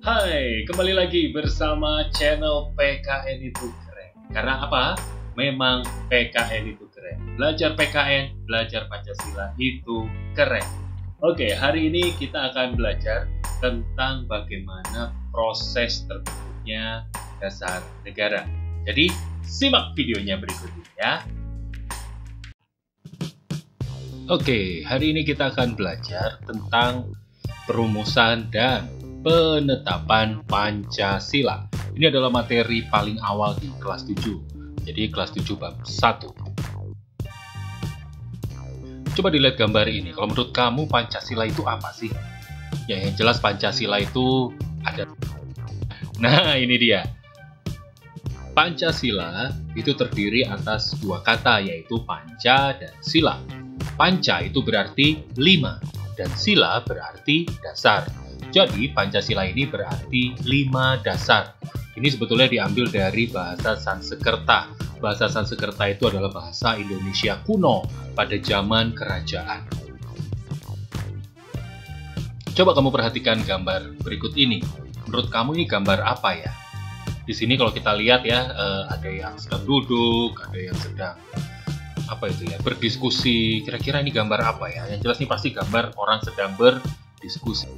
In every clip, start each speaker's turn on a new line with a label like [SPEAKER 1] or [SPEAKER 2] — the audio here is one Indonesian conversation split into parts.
[SPEAKER 1] Hai, kembali lagi bersama channel PKN itu keren. Karena apa? Memang PKN itu keren. Belajar PKN, belajar Pancasila itu keren. Oke, hari ini kita akan belajar tentang bagaimana proses terbentuknya dasar negara. Jadi, simak videonya berikut ini ya. Oke, hari ini kita akan belajar tentang perumusan dan penetapan Pancasila. Ini adalah materi paling awal di kelas 7. Jadi kelas 7 bab 1. Coba dilihat gambar ini. Kalau menurut kamu Pancasila itu apa sih? Ya, yang jelas Pancasila itu ada. Nah, ini dia. Pancasila itu terdiri atas dua kata, yaitu panca dan sila. Panca itu berarti 5 dan sila berarti dasar. Jadi Pancasila ini berarti 5 dasar. Ini sebetulnya diambil dari bahasa Sanskerta. Bahasa Sanskerta itu adalah bahasa Indonesia kuno pada zaman kerajaan. Coba kamu perhatikan gambar berikut ini. Menurut kamu ini gambar apa ya? Di sini kalau kita lihat ya, ada yang sedang duduk, ada yang sedang berdiskusi. Kira-kira ini gambar apa ya? Yang jelas ini pasti gambar orang sedang berdiskusi.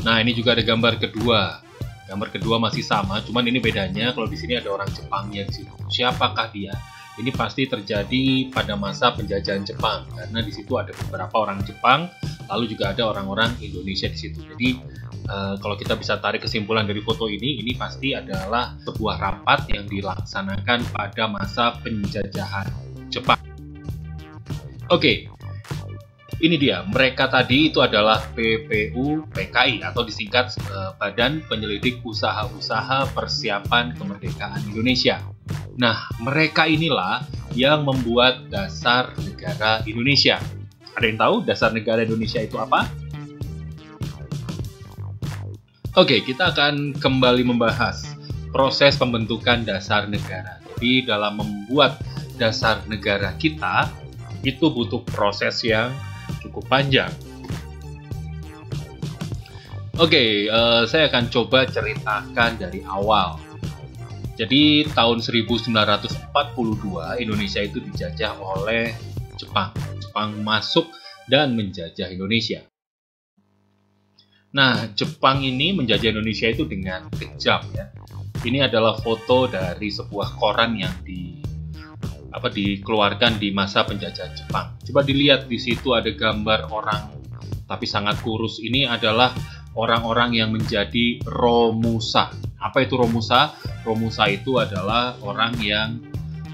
[SPEAKER 1] Nah, ini juga ada gambar kedua. Gambar kedua masih sama, cuman ini bedanya kalau di sini ada orang Jepang yang di situ. Siapakah dia? Ini pasti terjadi pada masa penjajahan Jepang, karena di situ ada beberapa orang Jepang, lalu juga ada orang-orang Indonesia di situ. Jadi kalau kita bisa tarik kesimpulan dari foto ini pasti adalah sebuah rapat yang dilaksanakan pada masa penjajahan Jepang. Oke, ini dia. Mereka tadi itu adalah BPUPKI atau disingkat Badan Penyelidik Usaha-Usaha Persiapan Kemerdekaan Indonesia. Nah, mereka inilah yang membuat dasar negara Indonesia. Ada yang tahu dasar negara Indonesia itu apa? Oke, kita akan kembali membahas proses pembentukan dasar negara. Jadi dalam membuat dasar negara kita, itu butuh proses yang cukup panjang. Oke, saya akan coba ceritakan dari awal. Jadi tahun 1942 Indonesia itu dijajah oleh Jepang. Jepang masuk dan menjajah Indonesia. Nah, Jepang ini menjajah Indonesia itu dengan kejam ya. Ini adalah foto dari sebuah koran yang dikeluarkan di masa penjajahan Jepang. Coba dilihat, di situ ada gambar orang tapi sangat kurus. Ini adalah orang-orang yang menjadi romusa. Apa itu romusa? Romusa itu adalah orang yang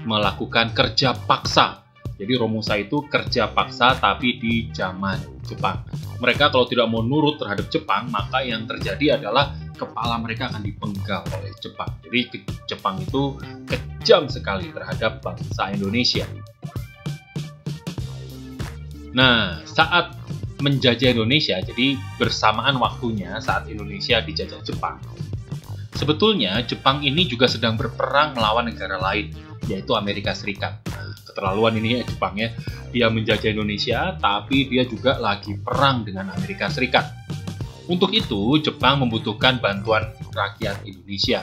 [SPEAKER 1] melakukan kerja paksa. Jadi romusa itu kerja paksa tapi di zaman Jepang. Mereka kalau tidak mau nurut terhadap Jepang, maka yang terjadi adalah kepala mereka akan dipenggal oleh Jepang. Jadi Jepang itu kejam sekali terhadap bangsa Indonesia. Nah, saat menjajah Indonesia, jadi bersamaan waktunya saat Indonesia dijajah Jepang, sebetulnya Jepang ini juga sedang berperang melawan negara lain, yaitu Amerika Serikat. Keterlaluan ini ya Jepang ya. Dia menjajah Indonesia, tapi dia juga lagi perang dengan Amerika Serikat. Untuk itu, Jepang membutuhkan bantuan rakyat Indonesia.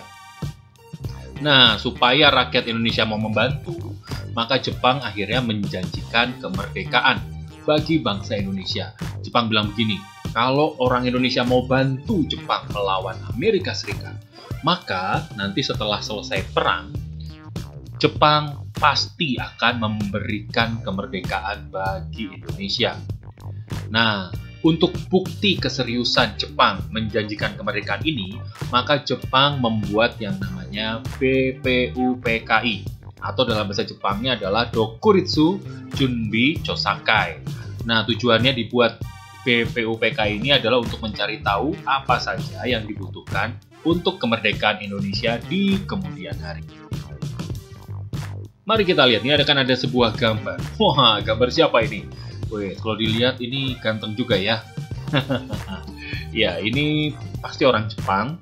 [SPEAKER 1] Nah, supaya rakyat Indonesia mau membantu, maka Jepang akhirnya menjanjikan kemerdekaan bagi bangsa Indonesia. Jepang bilang begini, kalau orang Indonesia mau bantu Jepang melawan Amerika Serikat, maka nanti setelah selesai perang, Jepang pasti akan memberikan kemerdekaan bagi Indonesia. Nah, untuk bukti keseriusan Jepang menjanjikan kemerdekaan ini, maka Jepang membuat yang namanya BPUPKI, atau dalam bahasa Jepangnya adalah Dokuritsu Junbi Chosakai. Nah, tujuannya dibuat BPUPKI ini adalah untuk mencari tahu apa saja yang dibutuhkan untuk kemerdekaan Indonesia di kemudian hari. Mari kita lihat, ini ada sebuah gambar. Wah, gambar siapa ini? Wih, kalau dilihat ini ganteng juga ya. Ya, ini pasti orang Jepang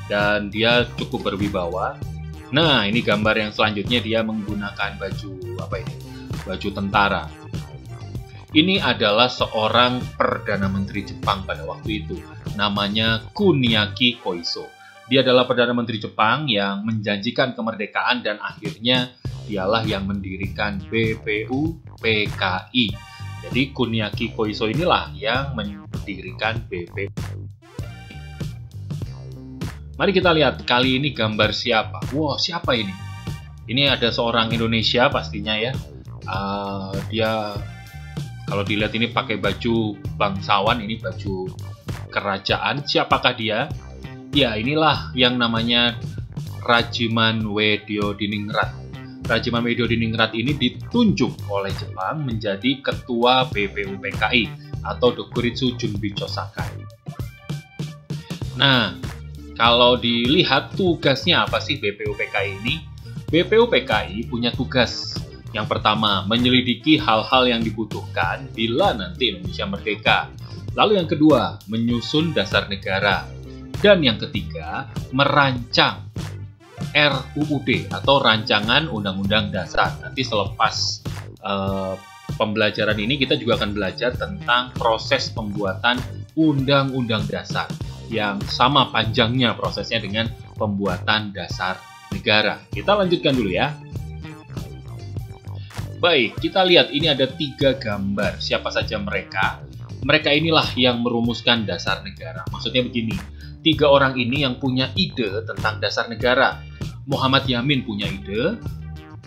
[SPEAKER 1] dan dia cukup berwibawa. Nah, ini gambar yang selanjutnya, dia menggunakan baju baju tentara. Ini adalah seorang Perdana Menteri Jepang pada waktu itu. Namanya Kuniaki Koiso. Dia adalah Perdana Menteri Jepang yang menjanjikan kemerdekaan dan akhirnya dialah yang mendirikan BPUPKI. Jadi Kuniaki Koiso inilah yang mendirikan BPU. Mari kita lihat kali ini gambar siapa. Wow, siapa ini? Ini ada seorang Indonesia pastinya ya. Dia kalau dilihat ini pakai baju bangsawan, ini baju kerajaan. Siapakah dia? Ya, inilah yang namanya Rajiman Weddiodiningrat. Rajiman Weddiodiningrat ini ditunjuk oleh Jepang menjadi ketua BPUPKI atau Dokuritsu Junbicho Sakai. Nah, kalau dilihat tugasnya apa sih BPUPKI ini? BPUPKI punya tugas. Yang pertama, menyelidiki hal-hal yang dibutuhkan bila nanti Indonesia merdeka. Lalu yang kedua, menyusun dasar negara. Dan yang ketiga, merancang RUUD atau Rancangan Undang-Undang Dasar. Nanti selepas pembelajaran ini kita juga akan belajar tentang proses pembuatan Undang-Undang Dasar yang sama panjangnya prosesnya dengan pembuatan dasar negara. Kita lanjutkan dulu ya. Baik, kita lihat ini ada 3 gambar. Siapa saja mereka? Mereka inilah yang merumuskan dasar negara. Maksudnya begini, 3 orang ini yang punya ide tentang dasar negara. Muhammad Yamin punya ide,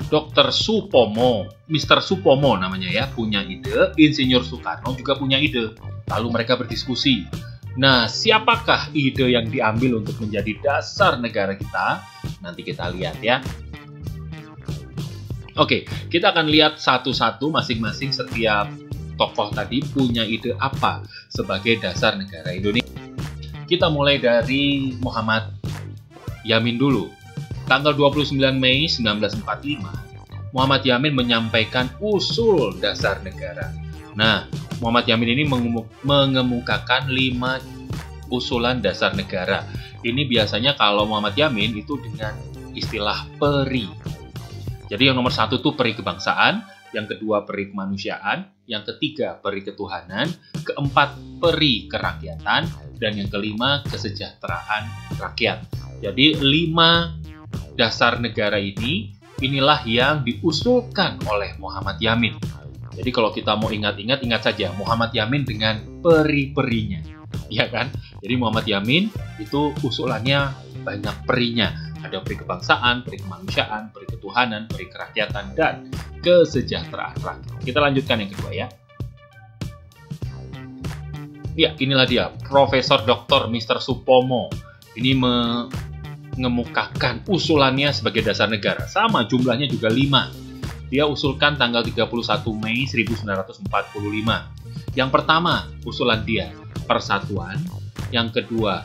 [SPEAKER 1] Dr. Supomo, Mr. Supomo namanya ya, punya ide, Insinyur Soekarno juga punya ide. Lalu mereka berdiskusi. Nah, siapakah ide yang diambil untuk menjadi dasar negara kita? Nanti kita lihat ya. Oke, kita akan lihat satu-satu masing-masing setiap tokoh tadi punya ide apa sebagai dasar negara Indonesia. Kita mulai dari Muhammad Yamin dulu. Tanggal 29 Mei 1945, Muhammad Yamin menyampaikan usul dasar negara. Nah, Muhammad Yamin ini mengemukakan 5 usulan dasar negara. Ini biasanya kalau Muhammad Yamin itu dengan istilah peri. Jadi yang nomor 1 itu peri kebangsaan, yang kedua peri kemanusiaan, yang ketiga peri ketuhanan, keempat peri kerakyatan, dan yang kelima kesejahteraan rakyat. Jadi 5 dasar negara inilah yang diusulkan oleh Muhammad Yamin. Jadi kalau kita mau ingat saja Muhammad Yamin dengan peri-perinya, ya kan? Jadi Muhammad Yamin itu usulannya banyak perinya. Ada peri kebangsaan, peri kemanusiaan, peri ketuhanan, peri kerakyatan, dan kesejahteraan rakyat. Kita lanjutkan yang kedua ya. Ya, inilah dia, Profesor Dr. Mr. Supomo. Ini mengemukakan usulannya sebagai dasar negara. Sama, jumlahnya juga 5. Dia usulkan tanggal 31 Mei 1945. Yang pertama, usulan dia, persatuan. Yang kedua,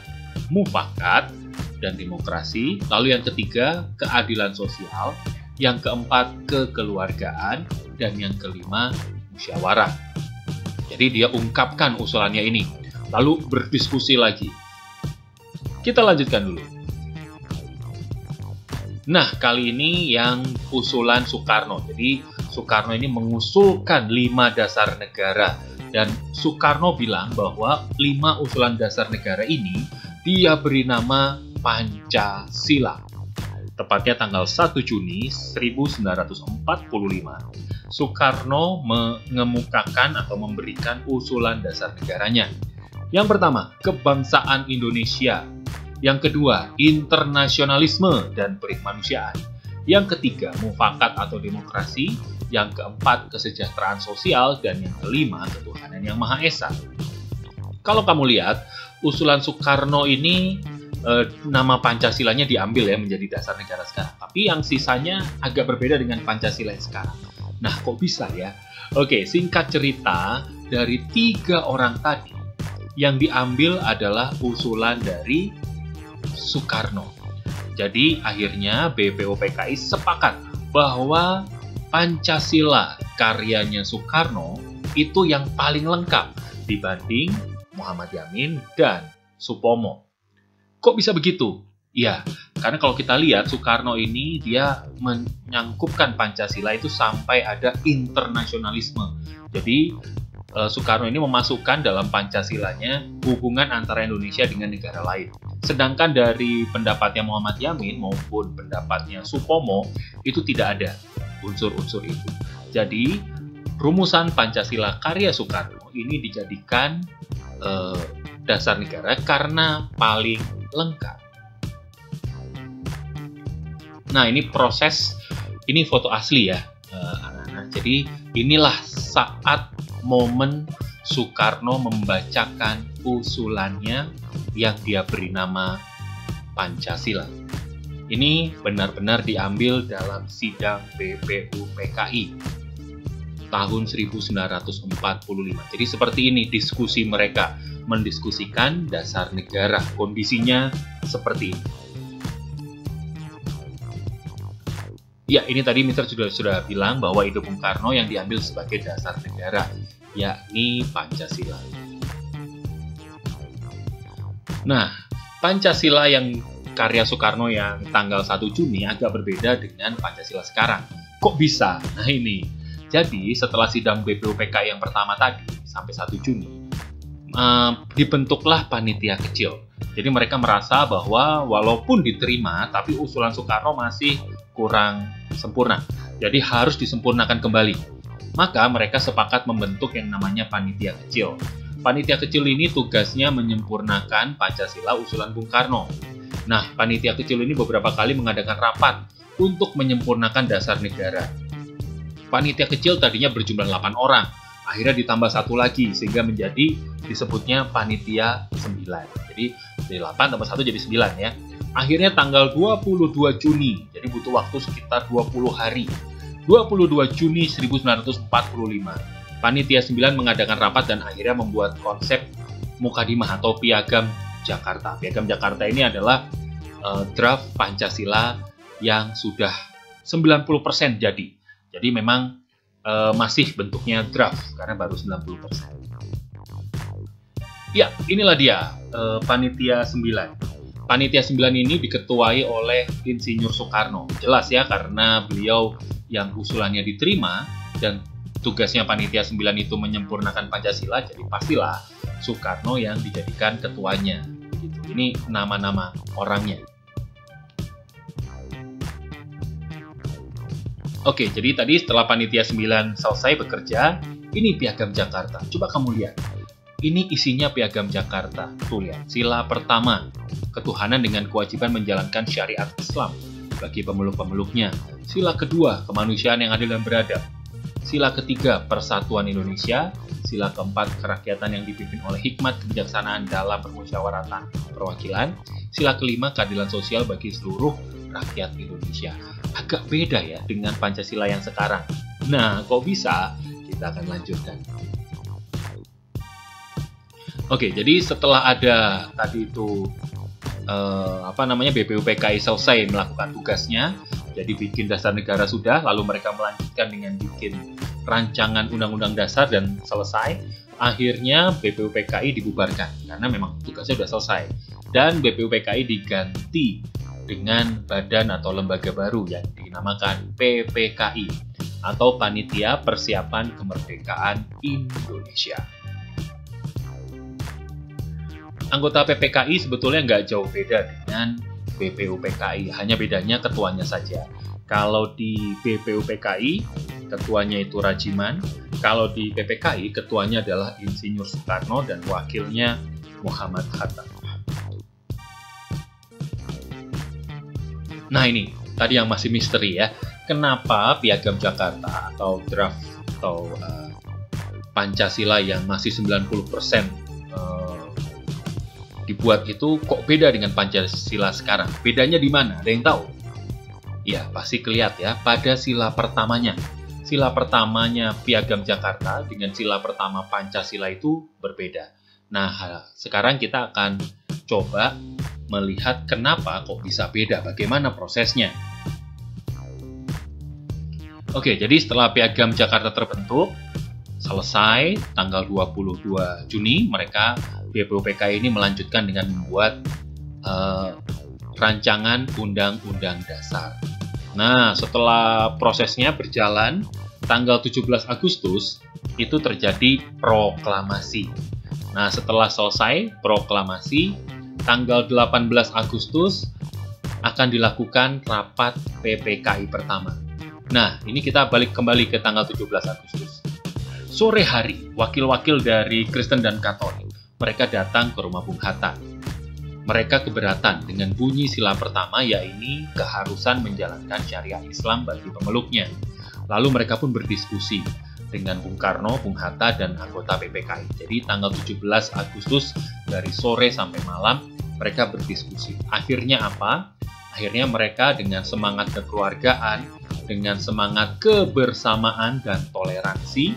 [SPEAKER 1] mufakat dan demokrasi. Lalu yang ketiga, keadilan sosial. Yang keempat, kekeluargaan. Dan yang kelima, musyawarah. Jadi dia ungkapkan usulannya ini. Lalu berdiskusi lagi. Kita lanjutkan dulu. Nah, kali ini yang usulan Soekarno. Jadi Soekarno ini mengusulkan 5 dasar negara. Dan Soekarno bilang bahwa 5 usulan dasar negara ini dia beri nama Pancasila. Tepatnya tanggal 1 Juni 1945, Soekarno mengemukakan atau memberikan usulan dasar negaranya. Yang pertama, kebangsaan Indonesia. Yang kedua, internasionalisme dan perikemanusiaan. Yang ketiga, mufakat atau demokrasi. Yang keempat, kesejahteraan sosial. Dan yang kelima, ketuhanan yang Maha Esa. Kalau kamu lihat, usulan Soekarno ini nama Pancasilanya diambil ya menjadi dasar negara sekarang. Tapi yang sisanya agak berbeda dengan Pancasila yang sekarang. Nah, kok bisa ya? Oke, singkat cerita, dari 3 orang tadi, yang diambil adalah usulan dari Soekarno. Jadi, akhirnya BPUPKI sepakat bahwa Pancasila karyanya Soekarno itu yang paling lengkap dibanding Muhammad Yamin dan Supomo. Kok bisa begitu? Ya, karena kalau kita lihat Soekarno ini dia menyangkupkan Pancasila itu sampai ada internasionalisme. Jadi Soekarno ini memasukkan dalam Pancasilanya hubungan antara Indonesia dengan negara lain. Sedangkan dari pendapatnya Muhammad Yamin maupun pendapatnya Supomo itu tidak ada unsur-unsur itu. Jadi rumusan Pancasila karya Soekarno ini dijadikan dasar negara karena paling lengkap. Nah, ini proses, ini foto asli ya, anak-anak. Jadi inilah saat momen Soekarno membacakan usulannya yang dia beri nama Pancasila. Ini benar-benar diambil dalam sidang BPUPKI tahun 1945. Jadi seperti ini diskusi mereka, mendiskusikan dasar negara. Kondisinya seperti ini. Ya, ini tadi Mister sudah bilang bahwa ide Bung Karno yang diambil sebagai dasar negara, yakni Pancasila. Nah, Pancasila yang karya Soekarno yang tanggal 1 Juni agak berbeda dengan Pancasila sekarang. Kok bisa? Nah ini, jadi setelah sidang BPUPKI yang pertama tadi, sampai 1 Juni, dibentuklah panitia kecil. Jadi mereka merasa bahwa walaupun diterima, tapi usulan Soekarno masih kurang sempurna. Jadi harus disempurnakan kembali. Maka mereka sepakat membentuk yang namanya panitia kecil. Panitia kecil ini tugasnya menyempurnakan Pancasila usulan Bung Karno. Nah, panitia kecil ini beberapa kali mengadakan rapat untuk menyempurnakan dasar negara. Panitia kecil tadinya berjumlah 8 orang, akhirnya ditambah 1 lagi, sehingga menjadi disebutnya panitia 9. Jadi dari 8 tambah 1 jadi 9 ya. Akhirnya tanggal 22 Juni, jadi butuh waktu sekitar 20 hari. 22 Juni 1945, Panitia 9 mengadakan rapat dan akhirnya membuat konsep Mukadimah atau Piagam Jakarta. Piagam Jakarta ini adalah draft Pancasila yang sudah 90% jadi. Jadi memang masih bentuknya draft karena baru 90%. Ya, inilah dia Panitia 9. Panitia 9 ini diketuai oleh Insinyur Soekarno. Jelas ya, karena beliau yang usulannya diterima dan tugasnya Panitia 9 itu menyempurnakan Pancasila, jadi pastilah Soekarno yang dijadikan ketuanya. Begitu. Ini nama-nama orangnya. Oke, jadi tadi setelah Panitia 9 selesai bekerja, ini Piagam Jakarta. Coba kamu lihat. Ini isinya Piagam Jakarta. Tuh lihat, sila pertama, ketuhanan dengan kewajiban menjalankan syariat Islam bagi pemeluk-pemeluknya. Sila kedua, kemanusiaan yang adil dan beradab. Sila ketiga, persatuan Indonesia. Sila keempat, kerakyatan yang dipimpin oleh hikmat kebijaksanaan dalam permusyawaratan perwakilan. Sila kelima, keadilan sosial bagi seluruh rakyat Indonesia. Agak beda ya dengan Pancasila yang sekarang. Nah, kok bisa? Kita akan lanjutkan. Oke, jadi setelah ada tadi itu BPUPKI selesai melakukan tugasnya, jadi bikin dasar negara sudah, lalu mereka melanjutkan dengan bikin rancangan undang-undang dasar dan selesai. Akhirnya BPUPKI dibubarkan karena memang tugasnya sudah selesai, dan BPUPKI diganti dengan badan atau lembaga baru yang dinamakan PPKI atau Panitia Persiapan Kemerdekaan Indonesia. Anggota PPKI sebetulnya nggak jauh beda dengan BPUPKI, hanya bedanya ketuanya saja. Kalau di BPUPKI, ketuanya itu Rajiman. Kalau di PPKI, ketuanya adalah Insinyur Soekarno dan wakilnya Muhammad Hatta. Nah ini, tadi yang masih misteri ya. Kenapa Piagam Jakarta atau draft atau Pancasila yang masih 90% dibuat itu kok beda dengan Pancasila sekarang? Bedanya di mana? Ada yang tahu? Ya, pasti kelihatan ya pada sila pertamanya. Sila pertamanya Piagam Jakarta dengan sila pertama Pancasila itu berbeda. Nah, sekarang kita akan coba melihat kenapa kok bisa beda, bagaimana prosesnya. Oke, jadi setelah Piagam Jakarta terbentuk, selesai tanggal 22 Juni, mereka BPUPKI ini melanjutkan dengan membuat rancangan Undang-Undang Dasar. Nah, setelah prosesnya berjalan tanggal 17 Agustus itu terjadi proklamasi. Nah, setelah selesai proklamasi, tanggal 18 Agustus akan dilakukan rapat PPKI pertama. Nah, ini kita balik kembali ke tanggal 17 Agustus. Sore hari, wakil-wakil dari Kristen dan Katolik, mereka datang ke rumah Bung Hatta. Mereka keberatan dengan bunyi sila pertama, yaitu keharusan menjalankan syariat Islam bagi pemeluknya. Lalu mereka pun berdiskusi dengan Bung Karno, Bung Hatta, dan anggota PPKI. Jadi tanggal 17 Agustus dari sore sampai malam mereka berdiskusi. Akhirnya apa? Akhirnya mereka dengan semangat kekeluargaan, dengan semangat kebersamaan dan toleransi,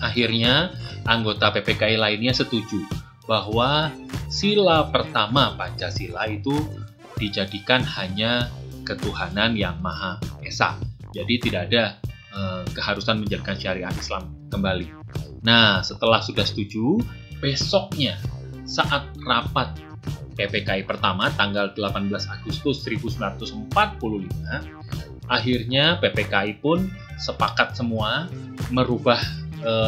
[SPEAKER 1] akhirnya anggota PPKI lainnya setuju bahwa sila pertama Pancasila itu dijadikan hanya ketuhanan yang Maha Esa. Jadi tidak ada keharusan menjalankan syariat Islam kembali. Nah, setelah sudah setuju, besoknya saat rapat PPKI pertama tanggal 18 Agustus 1945, akhirnya PPKI pun sepakat semua merubah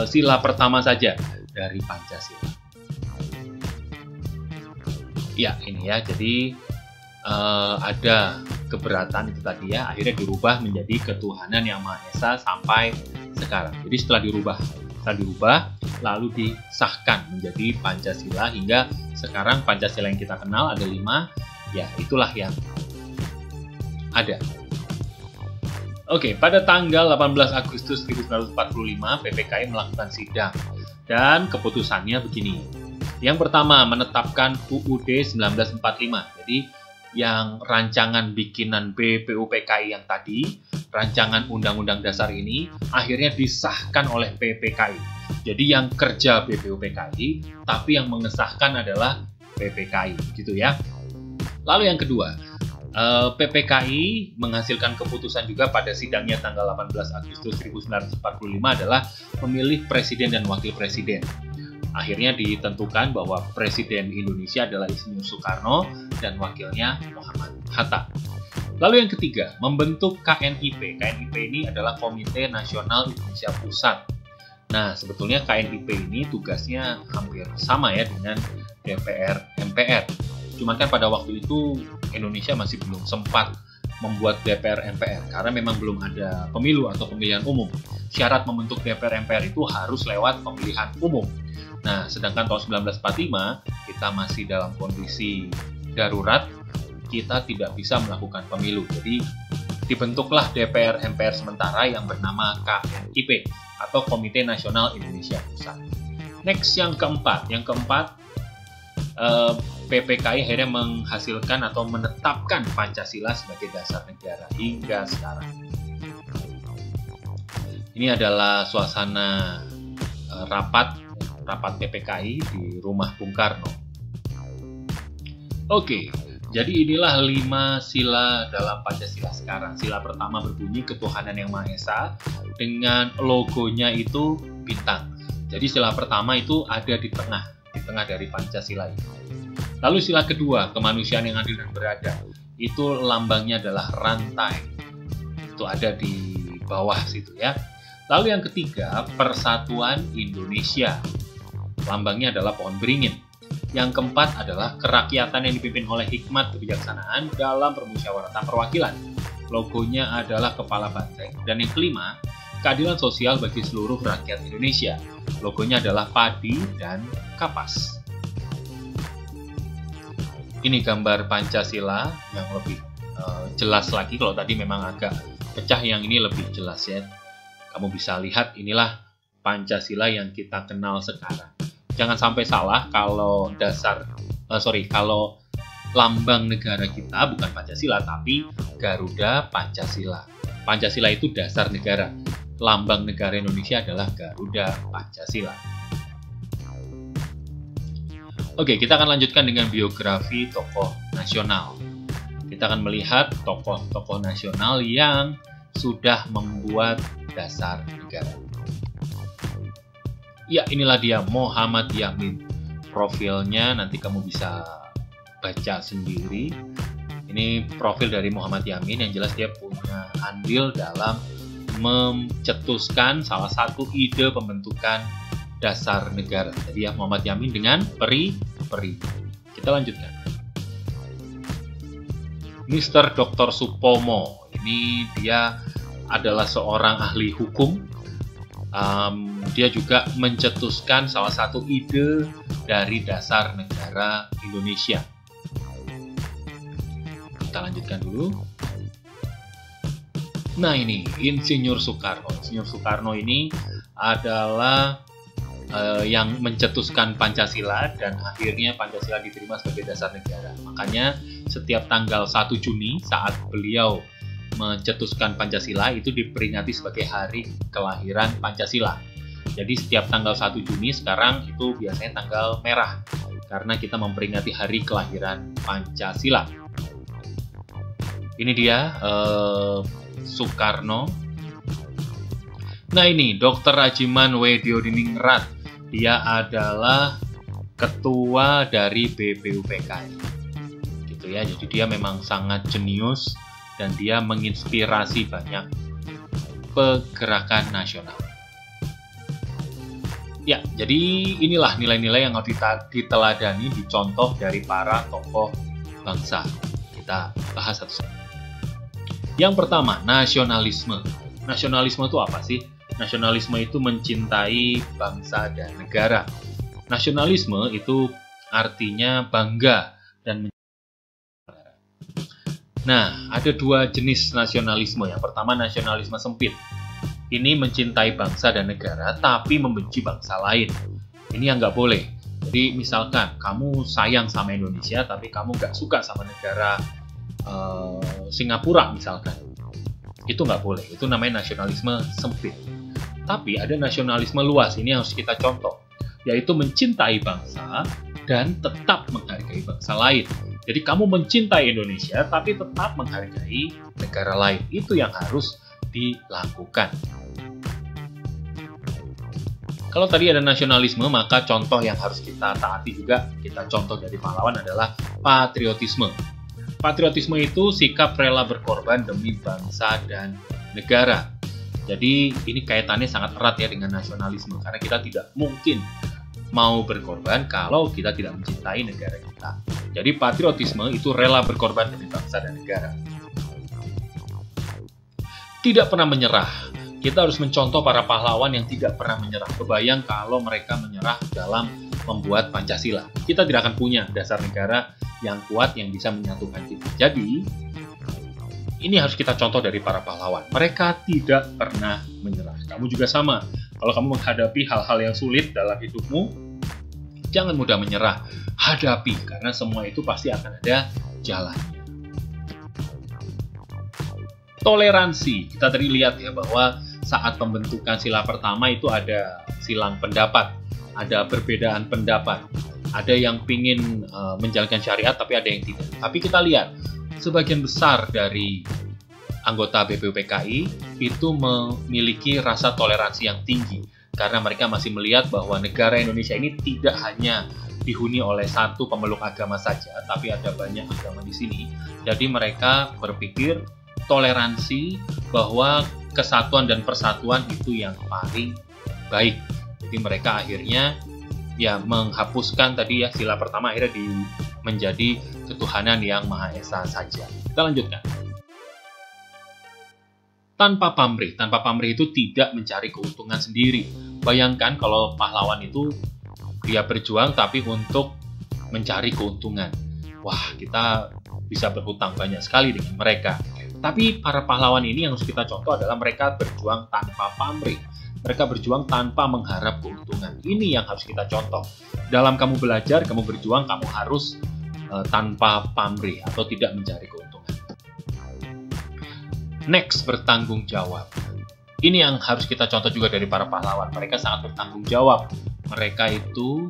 [SPEAKER 1] sila pertama saja dari Pancasila. Ya, ini ya, jadi ada keberatan itu tadi ya, akhirnya dirubah menjadi ketuhanan yang Maha Esa sampai sekarang. Jadi setelah dirubah lalu disahkan menjadi Pancasila hingga sekarang Pancasila yang kita kenal ada 5, ya itulah yang ada. Oke, pada tanggal 18 Agustus 1945 PPKI melakukan sidang dan keputusannya begini. Yang pertama, menetapkan UUD 1945. Jadi yang rancangan bikinan BPUPKI yang tadi, rancangan Undang-Undang Dasar ini akhirnya disahkan oleh PPKI. Jadi yang kerja BPUPKI, tapi yang mengesahkan adalah PPKI, gitu ya. Lalu yang kedua, PPKI menghasilkan keputusan juga pada sidangnya tanggal 18 Agustus 1945 adalah memilih presiden dan wakil presiden. Akhirnya ditentukan bahwa Presiden Indonesia adalah Insinyur Soekarno dan wakilnya Muhammad Hatta. Lalu yang ketiga, membentuk KNIP. KNIP ini adalah Komite Nasional Indonesia Pusat. Nah, sebetulnya KNIP ini tugasnya hampir sama ya dengan DPR MPR. Cuman kan pada waktu itu Indonesia masih belum sempat membuat DPR MPR karena memang belum ada pemilu atau pemilihan umum. Syarat membentuk DPR MPR itu harus lewat pemilihan umum. Nah, sedangkan tahun 1945 kita masih dalam kondisi darurat, kita tidak bisa melakukan pemilu. Jadi dibentuklah DPR MPR sementara yang bernama KNIP atau Komite Nasional Indonesia Pusat. Next yang keempat, PPKI akhirnya menghasilkan atau menetapkan Pancasila sebagai dasar negara hingga sekarang. Ini adalah suasana rapat PPKI di rumah Bung Karno. Oke, jadi inilah 5 sila dalam Pancasila sekarang. Sila pertama berbunyi ketuhanan yang Maha Esa dengan logonya itu bintang. Jadi sila pertama itu ada di tengah dari Pancasila ini. Lalu sila kedua, kemanusiaan yang adil dan beradab. Itu lambangnya adalah rantai. Itu ada di bawah situ ya. Lalu yang ketiga, persatuan Indonesia. Lambangnya adalah pohon beringin. Yang keempat adalah kerakyatan yang dipimpin oleh hikmat kebijaksanaan dalam permusyawaratan perwakilan. Logonya adalah kepala banteng. Dan yang kelima, keadilan sosial bagi seluruh rakyat Indonesia. Logonya adalah padi dan kapas. Ini gambar Pancasila yang lebih jelas lagi. Kalau tadi memang agak pecah, yang ini lebih jelas ya. Kamu bisa lihat inilah Pancasila yang kita kenal sekarang. Jangan sampai salah kalau kalau lambang negara kita bukan Pancasila tapi Garuda Pancasila. Pancasila itu dasar negara. Lambang negara Indonesia adalah Garuda Pancasila. Oke, kita akan lanjutkan dengan biografi tokoh nasional. Kita akan melihat tokoh-tokoh nasional yang sudah membuat dasar negara. Ya, inilah dia Muhammad Yamin. Profilnya nanti kamu bisa baca sendiri. Ini profil dari Muhammad Yamin, yang jelas dia punya andil dalam mencetuskan salah satu ide pembentukan dasar negara. Jadi ya, Muhammad Yamin dengan peri-peri. Kita lanjutkan. Mr. Dr. Supomo, ini dia adalah seorang ahli hukum. Dia juga mencetuskan salah satu ide dari dasar negara Indonesia. Kita lanjutkan dulu. Nah, ini Insinyur Soekarno. Insinyur Soekarno ini adalah yang mencetuskan Pancasila, dan akhirnya Pancasila diterima sebagai dasar negara. Makanya setiap tanggal 1 Juni saat beliau mencetuskan Pancasila itu diperingati sebagai hari kelahiran Pancasila. Jadi setiap tanggal 1 Juni sekarang itu biasanya tanggal merah karena kita memperingati hari kelahiran Pancasila. Ini dia Soekarno. Nah, ini Dr. Rajiman Weddiodiningrat. Dia adalah ketua dari BPUPKI. Gitu ya. Jadi dia memang sangat jenius dan dia menginspirasi banyak pergerakan nasional. Ya, jadi inilah nilai-nilai yang harus diteladani, dicontoh dari para tokoh bangsa. Kita bahas satu-satu. Yang pertama, nasionalisme. Nasionalisme itu apa sih? Nasionalisme itu mencintai bangsa dan negara. Nasionalisme itu artinya bangga dan mencintai. Nah, ada dua jenis nasionalisme. Yang pertama, nasionalisme sempit. Ini mencintai bangsa dan negara, tapi membenci bangsa lain. Ini yang nggak boleh. Jadi, misalkan kamu sayang sama Indonesia, tapi kamu nggak suka sama negara Singapura, misalkan. Itu nggak boleh. Itu namanya nasionalisme sempit. Tapi ada nasionalisme luas, ini harus kita contoh, yaitu mencintai bangsa dan tetap menghargai bangsa lain. Jadi kamu mencintai Indonesia, tapi tetap menghargai negara lain. Itu yang harus dilakukan. Kalau tadi ada nasionalisme, maka contoh yang harus kita taati juga, kita contoh dari pahlawan adalah patriotisme. Patriotisme itu sikap rela berkorban demi bangsa dan negara. Jadi ini kaitannya sangat erat ya dengan nasionalisme, karena kita tidak mungkin mau berkorban kalau kita tidak mencintai negara kita. Jadi patriotisme itu rela berkorban demi bangsa dan negara. Tidak pernah menyerah. Kita harus mencontoh para pahlawan yang tidak pernah menyerah. Kebayang kalau mereka menyerah dalam membuat Pancasila. Kita tidak akan punya dasar negara yang kuat yang bisa menyatukan kita. Jadi ini harus kita contoh dari para pahlawan. Mereka tidak pernah menyerah. Kamu juga sama. Kalau kamu menghadapi hal-hal yang sulit dalam hidupmu, jangan mudah menyerah. Hadapi, karena semua itu pasti akan ada jalannya. Toleransi. Kita tadi lihat ya bahwa saat pembentukan sila pertama itu ada silang pendapat. Ada perbedaan pendapat. Ada yang pingin menjalankan syariat, tapi ada yang tidak. Tapi kita lihat, sebagian besar dari anggota BPUPKI itu memiliki rasa toleransi yang tinggi karena mereka masih melihat bahwa negara Indonesia ini tidak hanya dihuni oleh satu pemeluk agama saja, tapi ada banyak agama di sini. Jadi mereka berpikir toleransi bahwa kesatuan dan persatuan itu yang paling baik. Jadi mereka akhirnya ya menghapuskan tadi ya sila pertama akhirnya menjadi ketuhanan yang Maha Esa saja. Kita lanjutkan. Tanpa pamrih. Tanpa pamrih itu tidak mencari keuntungan sendiri. Bayangkan kalau pahlawan itu dia berjuang tapi untuk mencari keuntungan. Wah, kita bisa berhutang banyak sekali dengan mereka. Tapi para pahlawan ini yang harus kita contoh adalah mereka berjuang tanpa pamrih. Mereka berjuang tanpa mengharap keuntungan. Ini yang harus kita contoh. Dalam kamu belajar, kamu berjuang, kamu harus tanpa pamrih atau tidak mencari keuntungan. Next, bertanggung jawab. Ini yang harus kita contoh juga dari para pahlawan. Mereka sangat bertanggung jawab. Mereka itu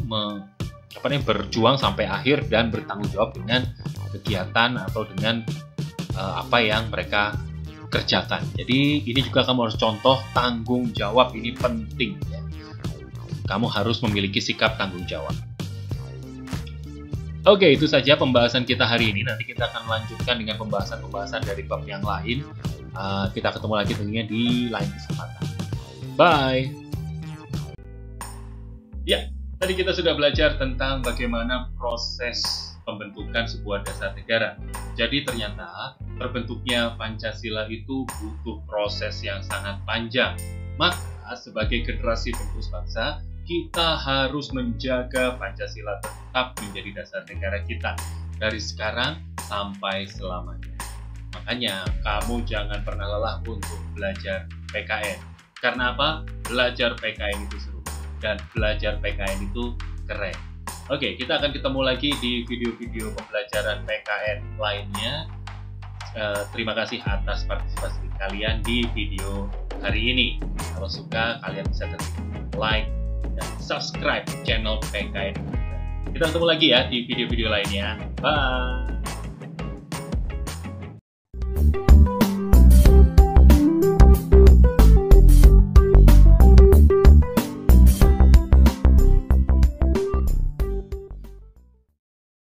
[SPEAKER 1] berjuang sampai akhir dan bertanggung jawab dengan kegiatan atau dengan apa yang mereka kerjakan. Jadi ini juga kamu harus contoh tanggung jawab, ini penting ya. Kamu harus memiliki sikap tanggung jawab. Oke, itu saja pembahasan kita hari ini. Nanti kita akan lanjutkan dengan pembahasan-pembahasan dari bab yang lain. Kita ketemu lagi tentunya di lain kesempatan. Bye. Ya, tadi kita sudah belajar tentang bagaimana proses pembentukan sebuah dasar negara. Jadi ternyata terbentuknya Pancasila itu butuh proses yang sangat panjang. Maka sebagai generasi penerus bangsa, kita harus menjaga Pancasila tetap menjadi dasar negara kita dari sekarang sampai selamanya. Makanya kamu jangan pernah lelah untuk belajar PKN. Karena apa? Belajar PKN itu seru dan belajar PKN itu keren. Oke, kita akan ketemu lagi di video-video pembelajaran PKN lainnya. Terima kasih atas partisipasi kalian di video hari ini. Kalau suka, kalian bisa like dan subscribe channel PKN. Kita ketemu lagi ya di video-video lainnya. Bye.